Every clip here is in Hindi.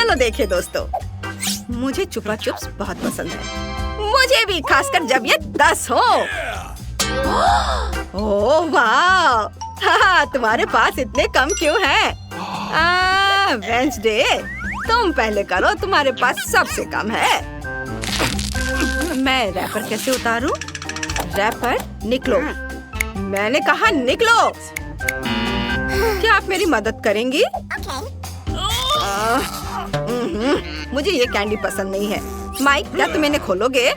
चलो देखे दोस्तों, मुझे चुपा चुप्स बहुत पसंद है। मुझे भी, खासकर जब ये 10 हो। ओह वाह, हाँ, तुम्हारे पास इतने कम क्यों हैं? वेंसडे, तुम पहले करो, तुम्हारे पास सबसे कम है। मैं रैपर कैसे उतारूं? रैपर, निकलो। मैंने कहा निकलो। क्या आप मेरी मदद करेंगी? मुझे ये कैंडी पसंद नहीं है। माइक, क्या तुम इन्हें खोलोगे?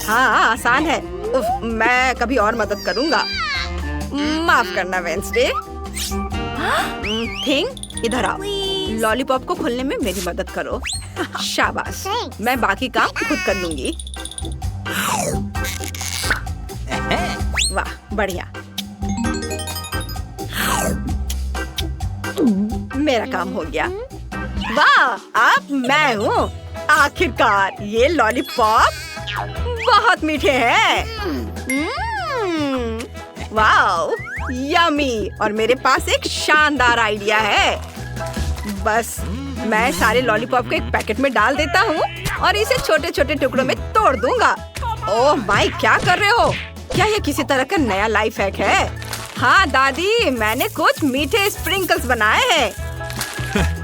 हाँ, आसान है। उफ, मैं कभी और मदद करूँगा। माफ करना वेंसडे। थिंग, इधर आओ। लॉलीपॉप को खोलने में मेरी मदद करो। शाबाश, मैं बाकी काम खुद कर लूंगी। वाह, बढ़िया। मेरा काम हो गया। वाह, अब मैं हूँ। आखिरकार ये लॉलीपॉप बहुत मीठे हैं। वाह, यम्मी। और मेरे पास एक शानदार आइडिया है। बस मैं सारे लॉलीपॉप को एक पैकेट में डाल देता हूँ और इसे छोटे छोटे टुकड़ों में तोड़ दूंगा। ओह माई, क्या कर रहे हो? क्या ये किसी तरह का नया लाइफ हैक है? हाँ दादी, मैंने कुछ मीठे स्प्रिंकल्स बनाए हैं।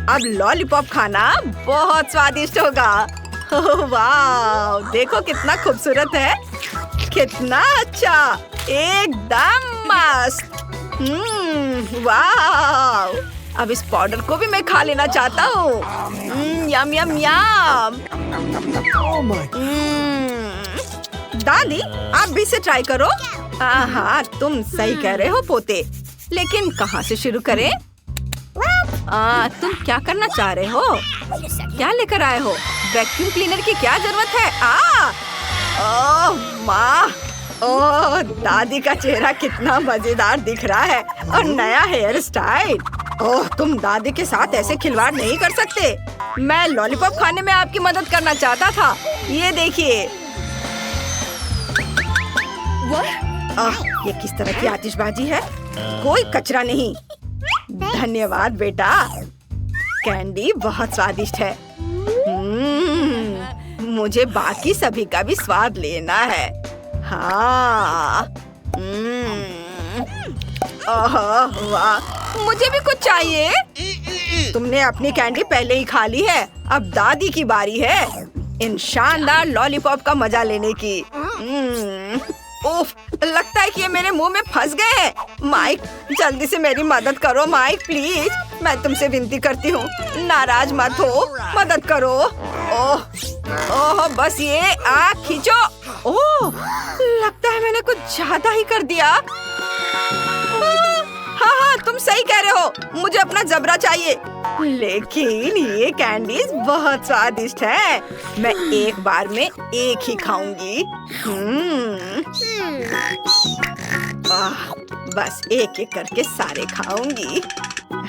अब लॉलीपॉप खाना बहुत स्वादिष्ट होगा। ओह वाह, देखो कितना खूबसूरत है। कितना अच्छा, एकदम मस्त। वाह, अब इस पाउडर को भी मैं खा लेना चाहता हूँ। यम यम यम। दादी, आप भी इसे ट्राई करो। हाँ, तुम सही कह रहे हो पोते, लेकिन कहाँ से शुरू करें? तुम क्या करना चाह रहे हो? क्या लेकर आए हो? वैक्यूम क्लीनर की क्या जरूरत है? ओह माँ, ओह दादी का चेहरा कितना मजेदार दिख रहा है, और नया हेयर स्टाइल। ओह, तुम दादी के साथ ऐसे खिलवाड़ नहीं कर सकते। मैं लॉलीपॉप खाने में आपकी मदद करना चाहता था। ये देखिए। ये किस तरह की आतिशबाजी है? कोई कचरा नहीं। धन्यवाद बेटा, कैंडी बहुत स्वादिष्ट है। मुझे बाकी सभी का भी स्वाद लेना है। हाँ। वाह, मुझे भी कुछ चाहिए। तुमने अपनी कैंडी पहले ही खा ली है, अब दादी की बारी है इन शानदार लॉलीपॉप का मजा लेने की। उफ, लगता है कि ये मेरे मुंह में फंस गए हैं। माइक, जल्दी से मेरी मदद करो माइक, प्लीज। मैं तुमसे विनती करती हूँ, नाराज मत हो, मदद करो। ओह, बस ये आँख खींचो। ओह, लगता है मैंने कुछ ज्यादा ही कर दिया। हाँ, तुम सही कह रहे हो, मुझे अपना जबरा चाहिए। लेकिन ये कैंडीज बहुत स्वादिष्ट है। मैं एक बार में एक ही खाऊंगी। बस एक एक करके सारे खाऊंगी।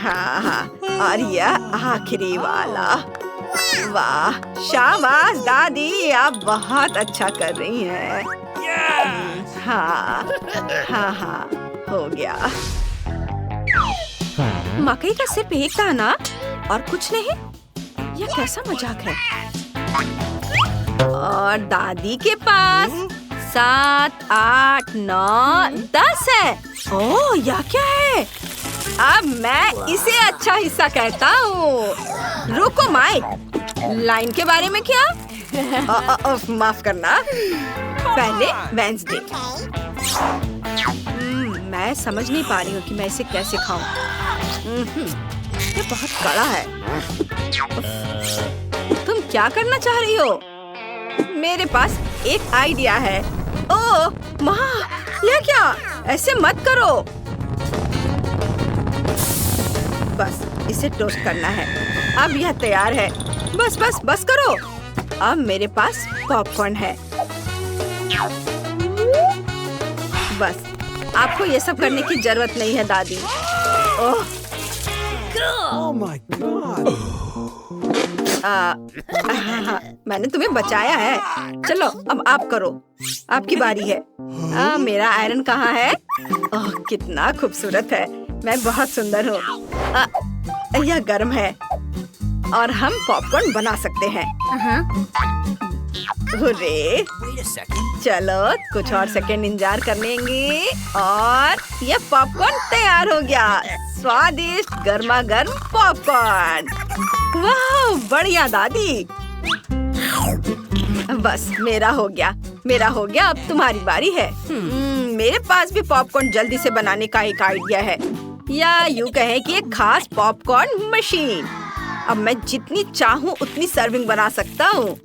हाँ, और यह आखिरी वाला। वाह, शाबाश दादी, आप बहुत अच्छा कर रही हैं। हाँ, हो गया। मकई का सिर्फ एक दाना और कुछ नहीं? यह कैसा मजाक है? और दादी के पास 7, 8, 9, 10 है। ओह, यह क्या है? अब मैं इसे अच्छा हिस्सा कहता हूँ। रुको माइक, लाइन के बारे में क्या? माफ करना। पहले वेंसडे। मैं समझ नहीं पा रही हूँ कि मैं इसे कैसे खाऊं। ये बहुत कड़ा है। तुम क्या करना चाह रही हो? मेरे पास एक आइडिया है। ओह माँ, यह क्या? ऐसे मत करो। बस इसे टोस्ट करना है। अब यह तैयार है। बस करो। अब मेरे पास पॉपकॉर्न है। बस, आपको ये सब करने की जरूरत नहीं है दादी। Oh my God. मैंने तुम्हें बचाया है। चलो अब आप करो, आपकी बारी है। मेरा आयरन कहाँ है? ओह, कितना खूबसूरत है। मैं बहुत सुंदर हूँ। यह गर्म है। और हम पॉपकॉर्न बना सकते हैं। हुर्रे! चलो कुछ और सेकंड इंतजार कर लेंगे और ये पॉपकॉर्न तैयार हो गया। स्वादिष्ट गर्मा गर्म पॉपकॉर्न। वाह, बढ़िया दादी। बस मेरा हो गया। अब तुम्हारी बारी है। मेरे पास भी पॉपकॉर्न जल्दी से बनाने का एक आइडिया है, या यूँ कहें कि एक खास पॉपकॉर्न मशीन। अब मैं जितनी चाहूँ उतनी सर्विंग बना सकता हूँ।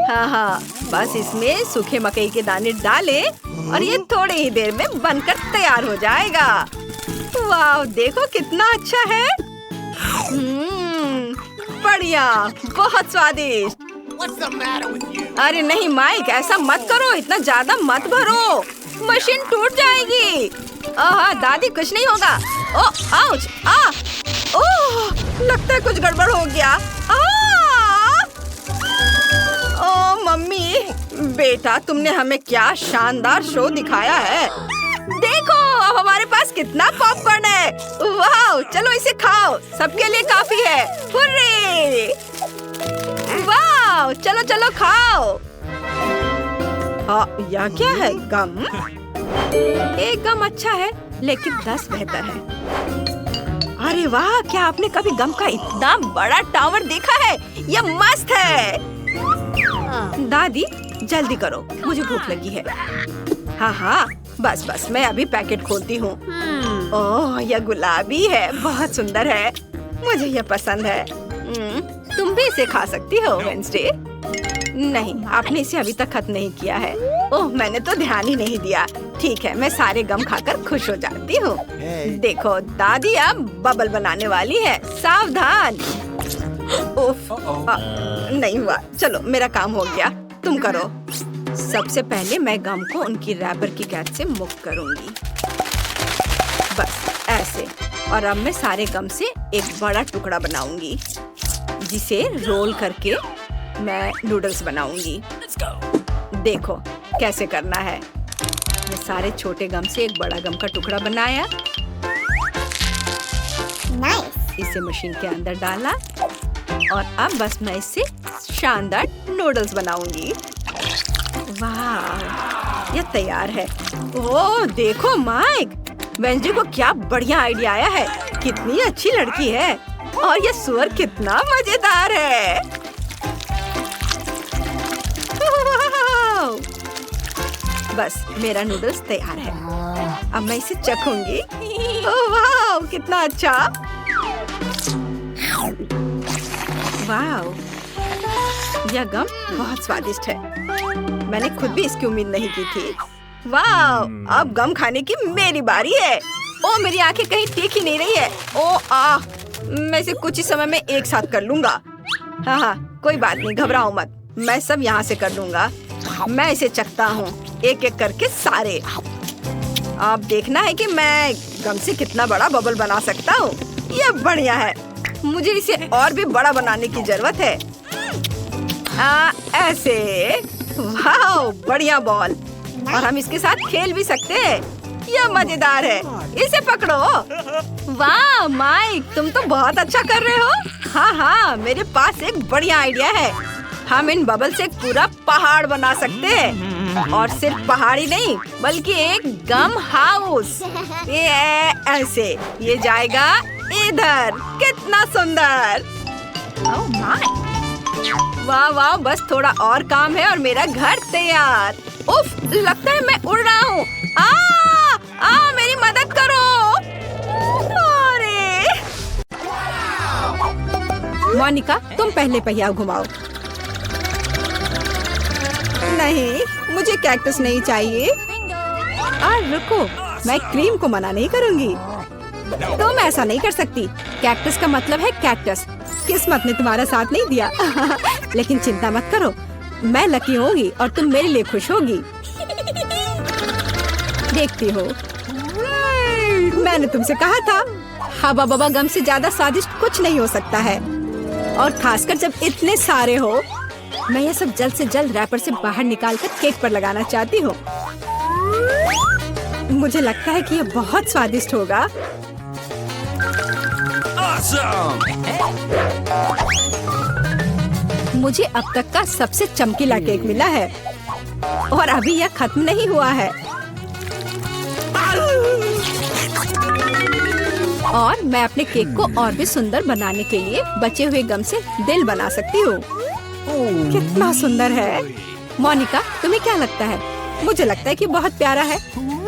हाँ, बस इसमें सूखे मकई के दाने डाले और ये थोड़ी ही देर में बनकर तैयार हो जाएगा। वाह, देखो कितना अच्छा है। बढ़िया, बहुत स्वादिष्ट। अरे नहीं माइक, ऐसा मत करो, इतना ज्यादा मत भरो, मशीन टूट जाएगी। दादी कुछ नहीं होगा। ओह, आउच, ओह, लगता है कुछ गड़बड़ हो गया। ओह मम्मी, बेटा तुमने हमें क्या शानदार शो दिखाया है। देखो अब हमारे पास कितना पॉपकॉर्न है। वाह, चलो इसे खाओ, सबके लिए काफी है। हुर्रे! वाह, चलो चलो खाओ। यह क्या है? गम? एक गम अच्छा है लेकिन 10 बेहतर है। अरे वाह, क्या आपने कभी गम का इतना बड़ा टावर देखा है? यह मस्त है। दादी जल्दी करो, मुझे भूख लगी है। हाँ, बस मैं अभी पैकेट खोलती हूँ। ओह, यह गुलाबी है, बहुत सुंदर है, मुझे यह पसंद है। तुम भी इसे खा सकती हो वेंसडे। नहीं, आपने इसे अभी तक खत्म नहीं किया है। ओह, मैंने तो ध्यान ही नहीं दिया। ठीक है, मैं सारे गम खाकर खुश हो जाती हूँ। देखो दादी अब बबल बनाने वाली है, सावधान। उफ, नहीं हुआ। चलो मेरा काम हो गया, तुम करो। सबसे पहले मैं गम को उनकी रैपर की कैद से मुक्त करूंगी। बस ऐसे। और अब मैं सारे गम से एक बड़ा टुकड़ा बनाऊंगी, जिसे रोल करके मैं नूडल्स बनाऊंगी। देखो कैसे करना है। मैं सारे छोटे गम से एक बड़ा गम का टुकड़ा बनाया। इसे मशीन के अंदर डाला और अब बस मैं इससे शानदार नूडल्स बनाऊंगी। वाह, ये तैयार है। ओह देखो माइक, वेंसडे को क्या बढ़िया आइडिया आया है। कितनी अच्छी लड़की है और ये सुअर कितना मजेदार है। बस मेरा नूडल्स तैयार है। अब मैं इसे चखूंगी। ओह वाह, कितना अच्छा। वाह, यह गम बहुत स्वादिष्ट है। मैंने खुद भी इसकी उम्मीद नहीं की थी। वाह, अब गम खाने की मेरी बारी है। ओ मेरी आंखें कहीं टिक ही नहीं रही है। ओ मैं इसे कुछ ही समय में एक साथ कर लूंगा। हाँ, कोई बात नहीं, घबराओ मत, मैं सब यहाँ से कर लूंगा। मैं इसे चखता हूँ एक एक करके सारे। अब देखना है कि मैं गम से कितना बड़ा बबल बना सकता हूँ। यह बढ़िया है, मुझे इसे और भी बड़ा बनाने की जरूरत है। ऐसे। वाह, बढ़िया बॉल। और हम इसके साथ खेल भी सकते हैं। यह मजेदार है, इसे पकड़ो। वाह माइक, तुम तो बहुत अच्छा कर रहे हो। हाँ, मेरे पास एक बढ़िया आइडिया है। हम इन बबल से एक पूरा पहाड़ बना सकते हैं। और सिर्फ पहाड़ी नहीं, बल्कि एक गम हाउस। ये ऐसे, ये जाएगा इधर। कितना सुंदर। ओह माय, वाह, बस थोड़ा और काम है और मेरा घर तैयार। उफ, लगता है मैं उड़ रहा हूँ। मेरी मदद करो। अरे मोनिका, तुम पहले पहिया घुमाओ। नहीं, मुझे कैक्टस नहीं चाहिए। रुको, मैं क्रीम को मना नहीं करूंगी। तुम ऐसा नहीं कर सकती। कैक्टस का मतलब है कैक्टस। किस्मत ने तुम्हारा साथ नहीं दिया। लेकिन चिंता मत करो, मैं लकी होगी और तुम मेरे लिए खुश होगी। देखती हो, मैंने तुमसे कहा था। हवा बबा गम से ज्यादा स्वादिष्ट कुछ नहीं हो सकता है, और खासकर जब इतने सारे हो। मैं ये सब जल्द से जल्द रैपर से बाहर निकालकर केक पर लगाना चाहती हूँ। मुझे लगता है कि ये बहुत स्वादिष्ट होगा। Awesome! मुझे अब तक का सबसे चमकीला केक मिला है और अभी यह खत्म नहीं हुआ है। और मैं अपने केक को और भी सुंदर बनाने के लिए बचे हुए गम से दिल बना सकती हूँ। कितना सुंदर है। मोनिका, तुम्हें क्या लगता है? मुझे लगता है कि बहुत प्यारा है।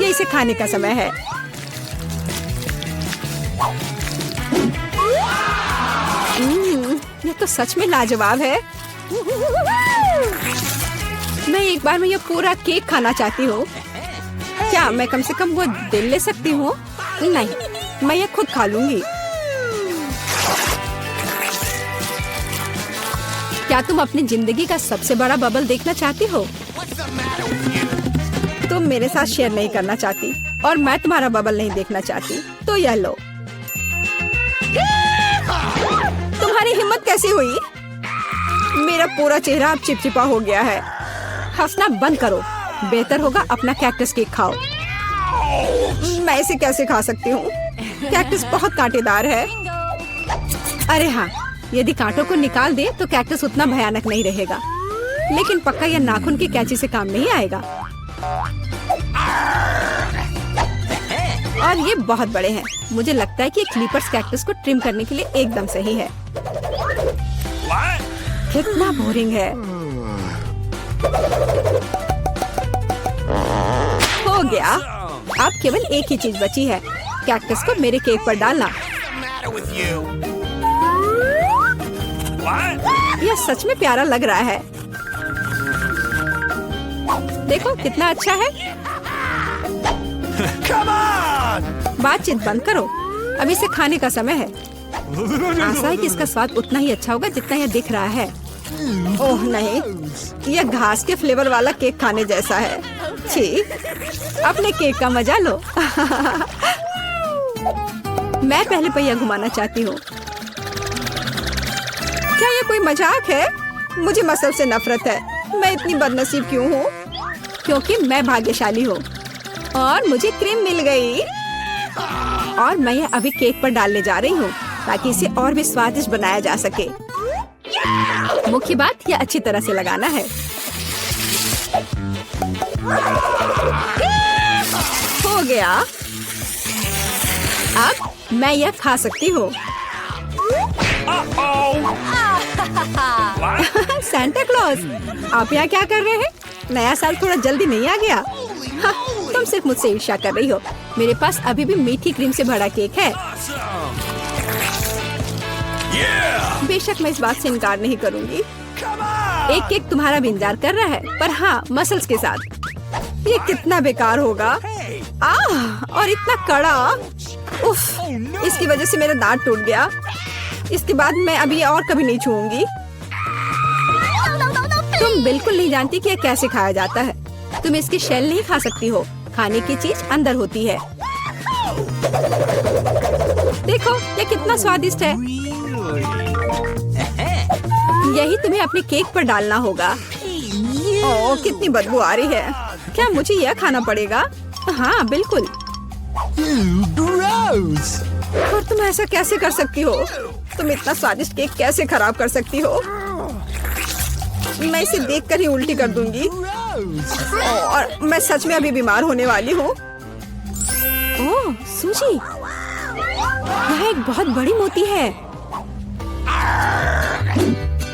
ये इसे खाने का समय है। ये तो सच में लाजवाब है। मैं एक बार में ये पूरा केक खाना चाहती हूँ। क्या मैं कम से कम वो दिल ले सकती हूँ? नहीं, मैं ये खुद खा लूंगी। क्या तुम अपनी जिंदगी का सबसे बड़ा बबल देखना चाहती हो? तुम मेरे साथ शेयर नहीं करना चाहती और मैं तुम्हारा बबल नहीं देखना चाहती, तो यह लो। तुम्हारी हिम्मत कैसी हुई? मेरा पूरा चेहरा अब चिपचिपा हो गया है। हंसना बंद करो। बेहतर होगा अपना कैक्टस केक खाओ। मैं इसे कैसे खा सकती हूँ? कैक्टस बहुत कांटेदार है। अरे हाँ, यदि कांटों को निकाल दे तो कैक्टस उतना भयानक नहीं रहेगा, लेकिन पक्का यह नाखून की कैंची से काम नहीं आएगा। और ये बहुत बड़े हैं। मुझे लगता है कि क्लिपर्स कैक्टस को ट्रिम करने के लिए एकदम सही है। कितना बोरिंग है। हो गया। अब केवल एक ही चीज बची है, कैक्टस को मेरे केक पर डालना। यह सच में प्यारा लग रहा है। देखो कितना अच्छा है। बातचीत बंद करो। अब इसे खाने का समय है। आशा है कि इसका स्वाद उतना ही अच्छा होगा जितना यह दिख रहा है। ओह नहीं, यह घास के फ्लेवर वाला केक खाने जैसा है। छी, अपने केक का मजा लो। मैं पहले पहिया घुमाना चाहती हूँ। क्या ये कोई मजाक है? मुझे मसल से नफरत है। मैं इतनी बदनसीब क्यों हूँ? क्योंकि मैं भाग्यशाली हूँ और मुझे क्रीम मिल गई। और मैं यह अभी केक पर डालने जा रही हूँ ताकि इसे और भी स्वादिष्ट बनाया जा सके। मुख्य बात यह अच्छी तरह से लगाना है। हो गया। अब मैं यह खा सकती हूँ। सांता क्लॉज, आप यहाँ क्या कर रहे हैं? नया साल थोड़ा जल्दी नहीं आ गया? हाँ, तुम सिर्फ मुझसे ईर्ष्या कर रही हो। मेरे पास अभी भी मीठी क्रीम से भरा केक है। बेशक मैं इस बात से इनकार नहीं करूंगी। एक केक तुम्हारा भी इंतजार कर रहा है, पर हाँ, मसल्स के साथ। ये कितना बेकार होगा। और इतना कड़ा। उफ, इसकी वजह से मेरा दांत टूट गया। इसके बाद मैं अभी और कभी नहीं छूऊंगी। तुम बिल्कुल नहीं जानती कि यह कैसे खाया जाता है। तुम इसकी शेल नहीं खा सकती हो। खाने की चीज अंदर होती है। देखो ये कितना स्वादिष्ट है। यही तुम्हें अपने केक पर डालना होगा। ओह, कितनी बदबू आ रही है। क्या मुझे यह खाना पड़ेगा? हाँ बिल्कुल। और तुम ऐसा कैसे कर सकती हो? तुम इतना स्वादिष्ट केक कैसे खराब कर सकती हो? मैं इसे देखकर ही उल्टी कर दूंगी। और मैं सच में अभी बीमार होने वाली हूँ। ओह सूजी, यह एक बहुत बड़ी मोती है।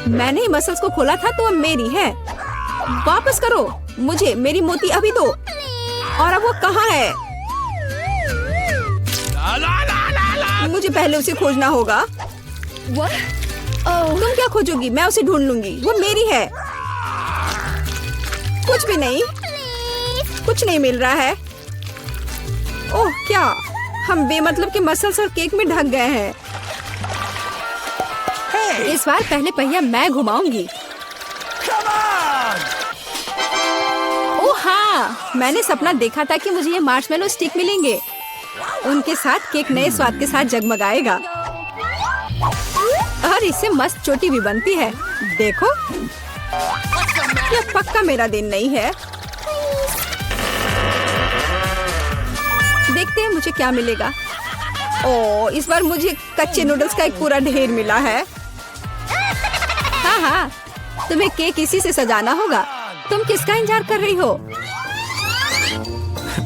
मैंने मसल्स को खोला था तो अब मेरी है। वापस करो मुझे मेरी मोती अभी दो। और अब वो कहाँ है? मुझे पहले उसे खोजना होगा। तुम क्या खोजोगी? मैं उसे ढूंढ लूंगी। वो मेरी है। कुछ भी नहीं, कुछ नहीं मिल रहा है। ओह क्या, हम बेमतलब के मसल्स और केक में ढक गए हैं। इस बार पहले पहिया मैं घुमाऊंगी। ओह हाँ, मैंने सपना देखा था कि मुझे ये मार्शमेलो स्टिक मिलेंगे। उनके साथ केक नए स्वाद के साथ जगमगाएगा और इससे मस्त चोटी भी बनती है। देखो, यह पक्का मेरा दिन नहीं है। देखते हैं मुझे क्या मिलेगा। ओह, इस बार मुझे कच्चे नूडल्स का एक पूरा ढेर मिला है। हाँ हाँ, तुम्हें केक इसी से सजाना होगा। तुम किसका इंतजार कर रही हो?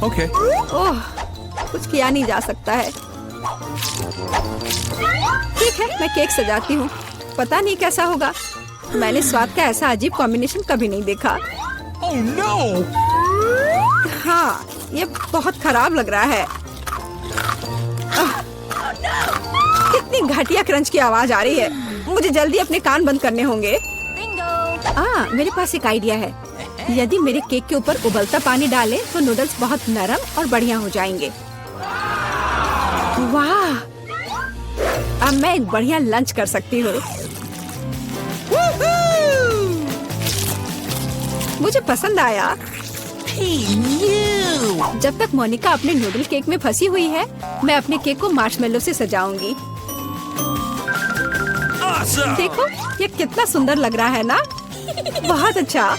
Okay. ओह, कुछ किया नहीं जा सकता है। ठीक है, मैं केक सजाती हूँ। पता नहीं कैसा होगा। मैंने स्वाद का ऐसा अजीब कॉम्बिनेशन कभी नहीं देखा। Oh no! हाँ, ये बहुत खराब लग रहा है। कितनी घटिया क्रंच की आवाज आ रही है। मुझे जल्दी अपने कान बंद करने होंगे। मेरे पास एक आइडिया है। यदि मेरे केक के ऊपर उबलता पानी डालें तो नूडल्स बहुत नरम और बढ़िया हो जाएंगे। वाह! अब मैं एक बढ़िया लंच कर सकती हूँ। मुझे पसंद आया। जब तक मोनिका अपने नूडल केक में फंसी हुई है, मैं अपने केक को मार्शमेलो से सजाऊंगी। देखो, ये कितना सुंदर लग रहा है ना? बहुत अच्छा।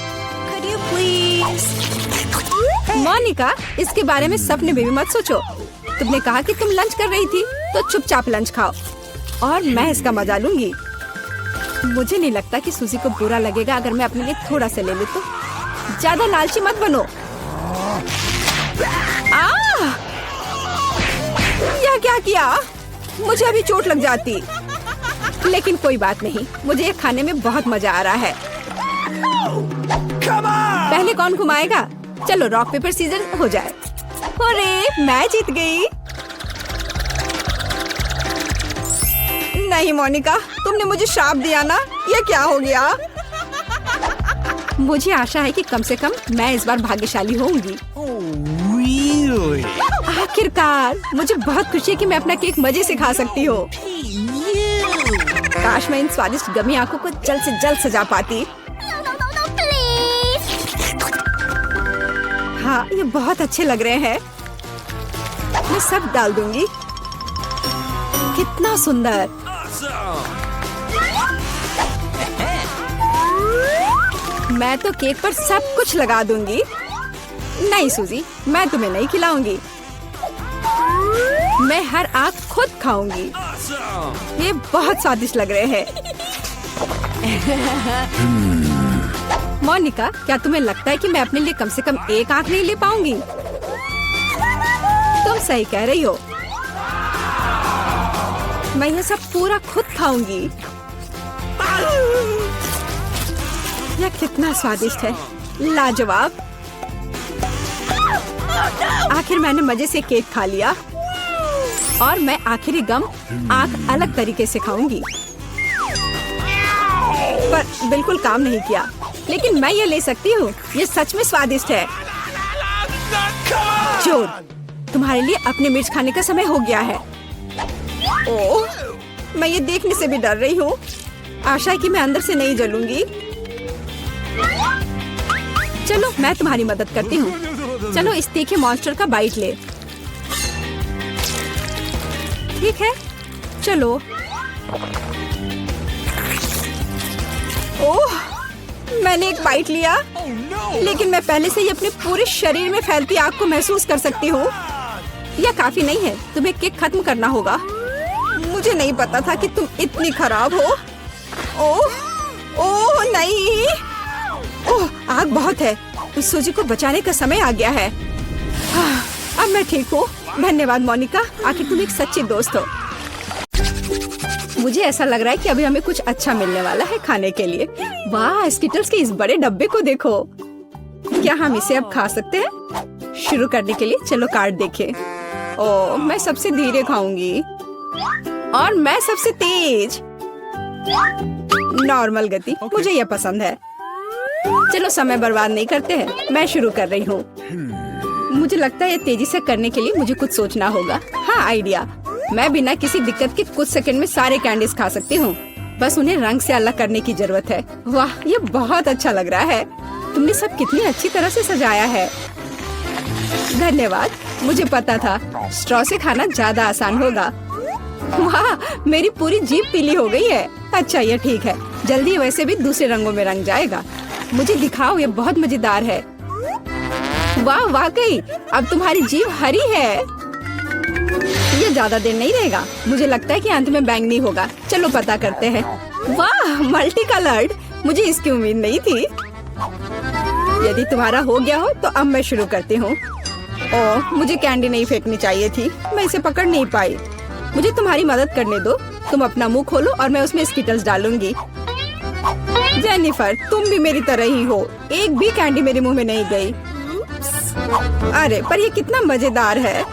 मोनिका, इसके बारे में सपने में भी मत सोचो। तुमने कहा कि तुम लंच कर रही थी, तो चुपचाप लंच खाओ और मैं इसका मजा लूंगी। मुझे नहीं लगता कि सूजी को बुरा लगेगा अगर मैं अपने लिए थोड़ा सा ले लूं तो। ज्यादा लालची मत बनो। यह क्या किया? मुझे अभी चोट लग जाती। लेकिन कोई बात नहीं, मुझे ये खाने में बहुत मजा आ रहा है। पहले कौन घुमाएगा? चलो रॉक पेपर सीजर हो जाए। अरे, मैं जीत गई। नहीं मोनिका, तुमने मुझे श्राप दिया ना। ये क्या हो गया? मुझे आशा है कि कम से कम मैं इस बार भाग्यशाली होंगी। Really? आखिरकार, मुझे बहुत खुशी है कि मैं अपना केक मजे से खा सकती हूँ। काश मैं इन स्वादिष्ट गमी आंखों को जल्द से जल्द सजा पाती। हाँ, ये बहुत अच्छे लग रहे हैं। मैं सब डाल दूंगी। कितना सुंदर। मैं तो केक पर सब कुछ लगा दूंगी। नहीं सूजी, मैं तुम्हें नहीं खिलाऊंगी। मैं हर आंख खुद खाऊंगी। ये बहुत स्वादिष्ट लग रहे हैं। मोनिका, क्या तुम्हें लगता है कि मैं अपने लिए कम से कम एक आंख नहीं ले पाऊंगी? तुम सही कह रही हो। मैं यह सब पूरा खुद खाऊंगी। यह कितना स्वादिष्ट है, लाजवाब। आखिर मैंने मजे से केक खा लिया और मैं आखिरी गम आंख अलग तरीके से खाऊंगी। पर बिल्कुल काम नहीं किया। लेकिन मैं ये ले सकती हूँ। ये सच में स्वादिष्ट है। चोर, तुम्हारे लिए अपने मिर्च खाने का समय हो गया है। ओह, मैं ये देखने से भी डर रही हूँ। आशा है कि मैं अंदर से नहीं जलूंगी। चलो, मैं तुम्हारी मदद करती हूँ। चलो, इस तीखे मॉन्स्टर का बाइट ले। ठीक है, चलो। ओह, मैंने एक बाइट लिया, लेकिन मैं पहले से ही अपने पूरे शरीर में फैलती आग को महसूस कर सकती हूँ। यह काफी नहीं है, तुम्हें केक खत्म करना होगा। मुझे नहीं पता था कि तुम इतनी खराब हो। ओह, ओह नहीं। ओह, आग बहुत है। इस सूजी को बचाने का समय आ गया है। अब मैं ठीक हूँ। धन्यवाद मोनिका, आखिर तुम एक सच्ची दोस्त हो। मुझे ऐसा लग रहा है कि अभी हमें कुछ अच्छा मिलने वाला है खाने के लिए। वाह, स्किटल्स के इस बड़े डब्बे को देखो। क्या हम इसे अब खा सकते हैं? शुरू करने के लिए चलो कार्ड देखें। ओह, मैं सबसे धीरे खाऊंगी और मैं सबसे तेज। नॉर्मल गति, मुझे यह पसंद है। चलो समय बर्बाद नहीं करते हैं, मैं शुरू कर रही हूँ। मुझे लगता है ये तेजी से करने के लिए मुझे कुछ सोचना होगा। हाँ, आइडिया। मैं बिना किसी दिक्कत के कुछ सेकंड में सारे कैंडीज खा सकती हूँ। बस उन्हें रंग से अलग करने की जरूरत है। वाह, ये बहुत अच्छा लग रहा है। तुमने सब कितनी अच्छी तरह से सजाया है। धन्यवाद, मुझे पता था स्ट्रॉ से खाना ज्यादा आसान होगा। वाह, मेरी पूरी जीभ पीली हो गई है। अच्छा, ये ठीक है, जल्दी वैसे भी दूसरे रंगों में रंग जाएगा। मुझे दिखाओ, ये बहुत मजेदार है। वाह, वाकई अब तुम्हारी जीभ हरी है। ये ज्यादा देर नहीं रहेगा। मुझे लगता है कि अंत में बैंगनी होगा। चलो पता करते हैं। वाह, मल्टी कलर्ड, मुझे इसकी उम्मीद नहीं थी। यदि तुम्हारा हो गया हो तो अब मैं शुरू करती हूँ। ओह, मुझे कैंडी नहीं फेंकनी चाहिए थी, मैं इसे पकड़ नहीं पाई। मुझे तुम्हारी मदद करने दो। तुम अपना मुंह खोलो और मैं उसमें स्किटल्स डालूंगी। जेनिफर, तुम भी मेरी तरह ही हो, एक भी कैंडी मेरे मुंह में नहीं गई। अरे पर ये कितना मजेदार है।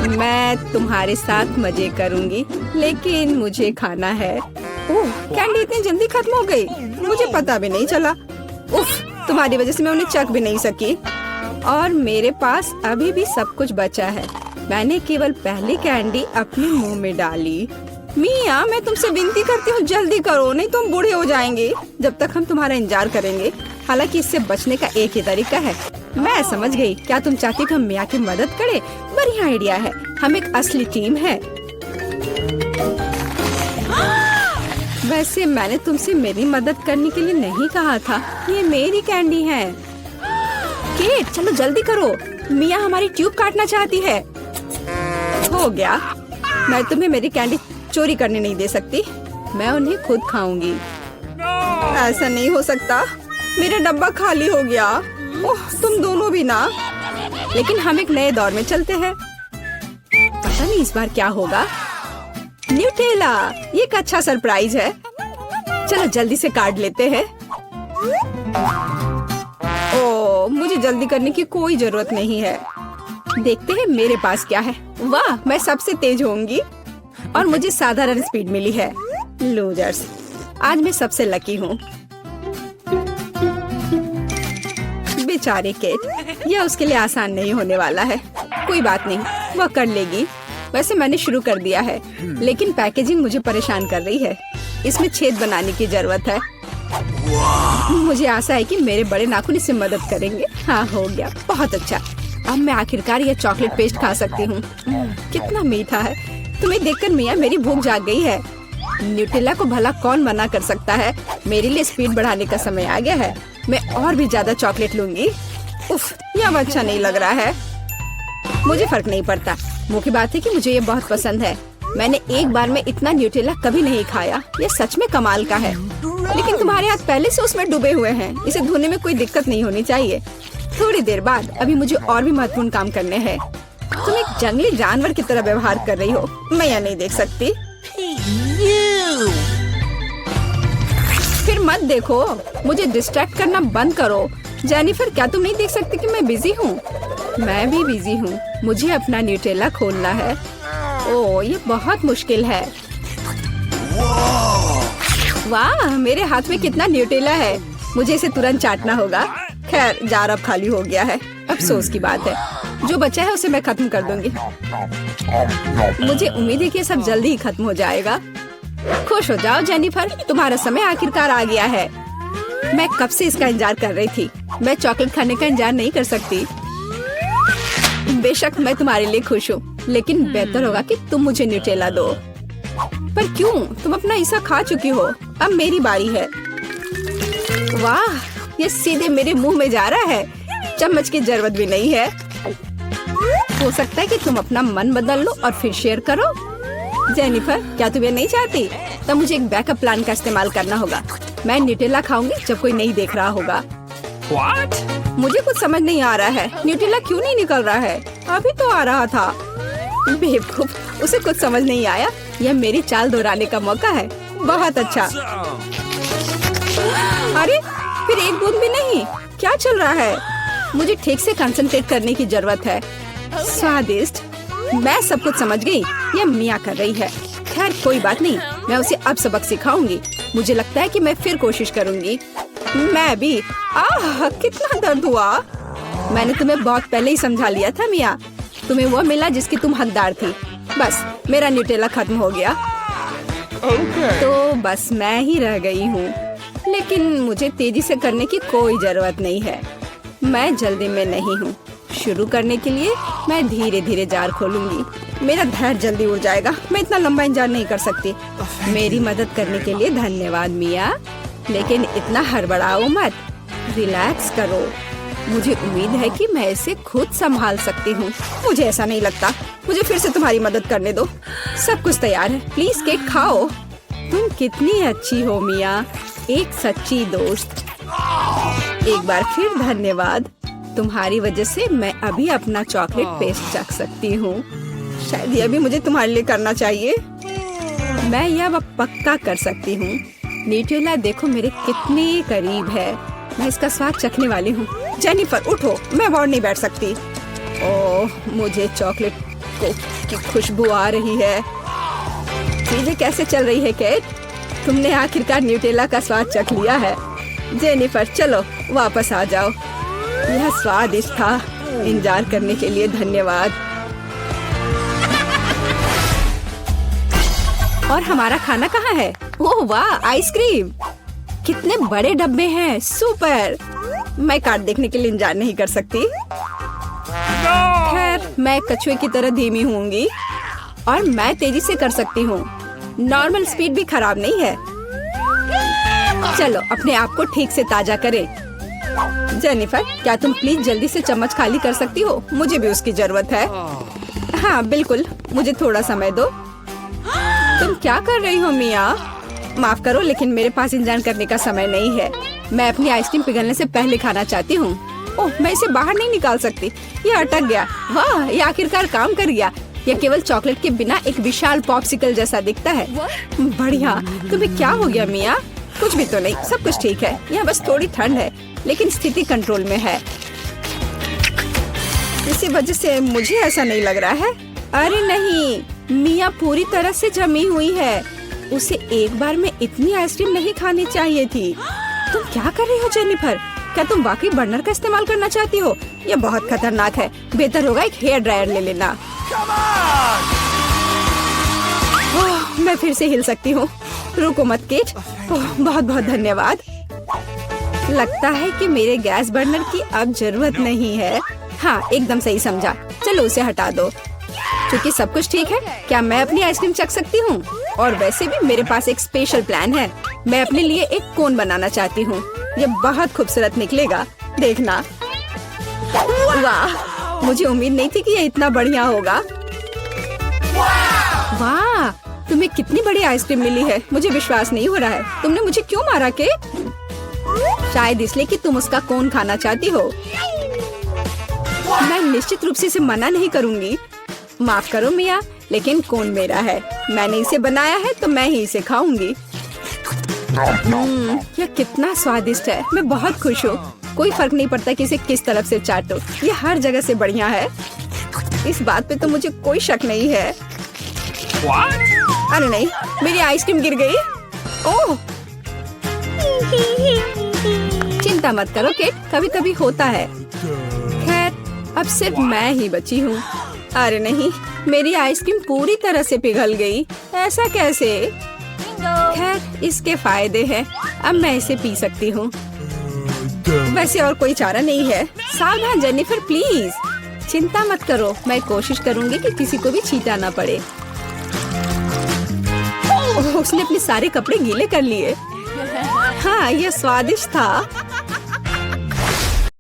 मैं तुम्हारे साथ मजे करूंगी, लेकिन मुझे खाना है। ओह, कैंडी इतनी जल्दी खत्म हो गई, मुझे पता भी नहीं चला। उफ, तुम्हारी वजह से मैं उन्हें चख भी नहीं सकी। और मेरे पास अभी भी सब कुछ बचा है। मैंने केवल पहली कैंडी अपने मुंह में डाली। मिया, मैं तुमसे विनती करती हूँ, जल्दी करो, नहीं तो हम बूढ़े हो जाएंगे जब तक हम तुम्हारा इंतजार करेंगे। हालांकि इससे बचने का एक ही तरीका है। मैं समझ गई। क्या तुम चाहती हो हम मिया की मदद करें? बढ़िया आइडिया है। हम एक असली टीम है। वैसे मैंने तुमसे मेरी मदद करने के लिए नहीं कहा था। ये मेरी कैंडी है। केट, चलो जल्दी करो, मिया हमारी ट्यूब काटना चाहती है। हो गया। मैं तुम्हें मेरी कैंडी चोरी करने नहीं दे सकती। मैं उन्हें खुद खाऊंगी। ऐसा नहीं हो सकता, मेरा डब्बा खाली हो गया। ओह, तुम दोनों भी ना। लेकिन हम एक नए दौर में चलते हैं। पता नहीं इस बार क्या होगा। न्यूटेला, ये एक अच्छा सरप्राइज है। चलो जल्दी से काट लेते हैं। ओह, मुझे जल्दी करने की कोई जरूरत नहीं है। देखते हैं मेरे पास क्या है। वाह, मैं सबसे तेज होंगी और मुझे साधारण स्पीड मिली है। लूजर्स, आज मैं सबसे लकी हूँ। बेचारे केट, यह उसके लिए आसान नहीं होने वाला है। कोई बात नहीं, वह कर लेगी। वैसे मैंने शुरू कर दिया है, लेकिन पैकेजिंग मुझे परेशान कर रही है। इसमें छेद बनाने की जरूरत है। मुझे आशा है कि मेरे बड़े नाखून इससे मदद करेंगे। हाँ, हो गया, बहुत अच्छा। अब मैं आखिरकार यह चॉकलेट पेस्ट खा सकती हूँ। कितना मीठा है। तुम्हें देखकर मिया मेरी भूख जाग गई है। न्यूटेला को भला कौन मना कर सकता है। मेरे लिए स्पीड बढ़ाने का समय आ गया है। मैं और भी ज्यादा चॉकलेट लूंगी। उफ, यह अब अच्छा नहीं लग रहा है। मुझे फर्क नहीं पड़ता। मुख्य बात है कि मुझे ये बहुत पसंद है। मैंने एक बार में इतना न्यूटेला कभी नहीं खाया। ये सच में कमाल का है। लेकिन तुम्हारे हाथ पहले से उसमें डूबे हुए हैं। इसे धोने में कोई दिक्कत नहीं होनी चाहिए। थोड़ी देर बाद अभी मुझे और भी महत्वपूर्ण काम करने हैं। तुम एक जंगली जानवर की तरह व्यवहार कर रही हो। मैं यह नहीं देख सकती। फिर मत देखो, मुझे डिस्ट्रैक्ट करना बंद करो। जेनिफर, क्या तुम नहीं देख सकती कि मैं बिजी हूँ? मैं भी बिजी हूँ। मुझे अपना न्यूटेला खोलना है। ओह, ये बहुत मुश्किल है। वाह, मेरे हाथ में कितना न्यूटेला है। मुझे इसे तुरंत चाटना होगा। खैर, जार अब खाली हो गया है। अफसोस की बात है। जो बचा है उसे मैं खत्म कर दूंगी। मुझे उम्मीद है कि ये सब जल्दी ही खत्म हो जाएगा। खुश हो जाओ जेनिफर, तुम्हारा समय आखिरकार आ गया है। मैं कब से इसका इंतजार कर रही थी। मैं चॉकलेट खाने का इंतजार नहीं कर सकती। बेशक मैं तुम्हारे लिए खुश हूँ, लेकिन बेहतर होगा कि तुम मुझे न्यूटेला दो। पर क्यों? तुम अपना हिस्सा खा चुकी हो। अब मेरी बारी है। वाह, ये सीधे मेरे मुंह में जा रहा है। चम्मच की जरूरत भी नहीं है। हो सकता है कि तुम अपना मन बदल लो और फिर शेयर करो। जेनिफर, क्या तुम ये नहीं चाहती? तब मुझे एक बैकअप प्लान का इस्तेमाल करना होगा। मैं न्यूटेला खाऊंगी जब कोई नहीं देख रहा होगा। What? मुझे कुछ समझ नहीं आ रहा है। न्यूटेला क्यों नहीं निकल रहा है? अभी तो आ रहा था। बेवकूफ, उसे कुछ समझ नहीं आया। यह मेरी चाल दोहराने का मौका है। बहुत अच्छा। अरे, फिर एक बूंद भी नहीं। क्या चल रहा है? मुझे ठीक से कंसंट्रेट करने की जरूरत है। स्वादिष्ट। मैं सब कुछ समझ गई। यह मिया कर रही है। खैर, कोई बात नहीं, मैं उसे अब सबक सिखाऊंगी। मुझे लगता है कि मैं फिर कोशिश करूंगी। मैं भी। आह, कितना दर्द हुआ। मैंने तुम्हें बहुत पहले ही समझा लिया था मिया। तुम्हें वो मिला जिसकी तुम हकदार थी। बस, मेरा न्यूटेला खत्म हो गया। तो बस मैं ही रह गई हूँ। लेकिन मुझे तेजी से करने की कोई जरूरत नहीं है। मैं जल्दी में नहीं हूँ। शुरू करने के लिए मैं धीरे धीरे जार खोलूंगी। मेरा धैर्य जल्दी उड़ जाएगा। मैं इतना लंबा इंतजार नहीं कर सकती। मेरी मदद करने के लिए धन्यवाद मिया, लेकिन इतना हड़बड़ाओ मत। रिलैक्स करो। मुझे उम्मीद है कि मैं इसे खुद संभाल सकती हूँ। मुझे ऐसा नहीं लगता। मुझे फिर से तुम्हारी मदद करने दो। सब कुछ तैयार है। प्लीज केक खाओ। तुम कितनी अच्छी हो मिया, एक सच्ची दोस्त। एक बार फिर धन्यवाद। तुम्हारी वजह से मैं अभी अपना चॉकलेट पेस्ट चख सकती हूँ। शायद यह भी मुझे तुम्हारे लिए करना चाहिए। मैं यह अब पक्का कर सकती हूँ। न्यूट्रेला देखो मेरे कितने करीब है। मैं इसका स्वाद चखने वाली हूँ। जेनिफर उठो, मैं और नहीं बैठ सकती। ओह, मुझे चॉकलेट की खुशबू आ रही है। चीजें कैसे चल रही है केट? तुमने आखिरकार न्यूट्रेला का स्वाद चख लिया है। जेनिफर चलो वापस आ जाओ। यह स्वादिष्ट था। इंतजार करने के लिए धन्यवाद। और हमारा खाना कहाँ है? ओह वाह, आइसक्रीम! कितने बड़े डब्बे हैं, सुपर! मैं कार्ड देखने के लिए इंतजार नहीं कर सकती। खैर, मैं कछुए की तरह धीमी होंगी और मैं तेजी से कर सकती हूँ। नॉर्मल स्पीड भी खराब नहीं है। चलो अपने आप को ठीक से ताजा करें। जेनिफर, क्या तुम प्लीज जल्दी से चम्मच खाली कर सकती हो? मुझे भी उसकी जरूरत है। हाँ बिल्कुल, मुझे थोड़ा समय दो। तुम क्या कर रही हो मिया? माफ करो, लेकिन मेरे पास इंतजार करने का समय नहीं है। मैं अपनी आइसक्रीम पिघलने से पहले खाना चाहती हूँ। ओह, मैं इसे बाहर नहीं निकाल सकती। ये अटक गया। वाह, ये आखिरकार काम कर गया। यह केवल चॉकलेट के बिना एक विशाल पॉप्सिकल जैसा दिखता है। बढ़िया। तुम्हें क्या हो गया मिया? कुछ भी तो नहीं, सब कुछ ठीक है। यहाँ बस थोड़ी ठंड है, लेकिन स्थिति कंट्रोल में है। इसी वजह से मुझे ऐसा नहीं लग रहा है। अरे नहीं, मिया पूरी तरह से जमी हुई है। उसे एक बार में इतनी आइसक्रीम नहीं खानी चाहिए थी। तुम क्या कर रही हो जेनिफर? क्या तुम वाकई बर्नर का इस्तेमाल करना चाहती हो? यह बहुत खतरनाक है। बेहतर होगा एक हेयर ड्रायर ले लेना। ओह, मैं फिर से हिल सकती हूँ। रुको मत केट। ओह, बहुत बहुत धन्यवाद। लगता है कि मेरे गैस बर्नर की अब जरूरत नहीं है। हाँ, एकदम सही समझा। चलो उसे हटा दो। क्योंकि सब कुछ ठीक है, क्या मैं अपनी आइसक्रीम चख सकती हूँ? और वैसे भी मेरे पास एक स्पेशल प्लान है। मैं अपने लिए एक कोन बनाना चाहती हूँ। ये बहुत खूबसूरत निकलेगा, देखना। वाह, मुझे उम्मीद नहीं थी कि ये इतना बढ़िया होगा। वाह, तुम्हें कितनी बड़ी आइसक्रीम मिली है। मुझे विश्वास नहीं हो रहा है। तुमने मुझे क्यों मारा के? शायद इसलिए कि तुम उसका कोन खाना चाहती हो। मैं निश्चित रूप से इसे मना नहीं करूंगी। माफ करो मिया, लेकिन कोन मेरा है। मैंने इसे बनाया है तो मैं ही इसे खाऊंगी। यह कितना स्वादिष्ट है। मैं बहुत खुश हूँ। कोई फर्क नहीं पड़ता कि इसे किस तरफ से चाटो। ये हर जगह से बढ़िया है। इस बात पे तो मुझे कोई शक नहीं है। अरे नहीं, मेरी आइसक्रीम गिर गई। ओह, चिंता मत करो केट, कभी कभी होता है। खैर, अब सिर्फ मैं ही बची हूँ। अरे नहीं, मेरी आइसक्रीम पूरी तरह से पिघल गई। ऐसा कैसे? खैर, इसके फायदे हैं। अब मैं इसे पी सकती हूँ। वैसे और कोई चारा नहीं है। सावधान जेनिफर, प्लीज। चिंता मत करो, मैं कोशिश करूँगी कि किसी को भी छींटा ना पड़े। उसने अपने सारे कपड़े गीले कर लिए। हाँ, यह स्वादिष्ट था।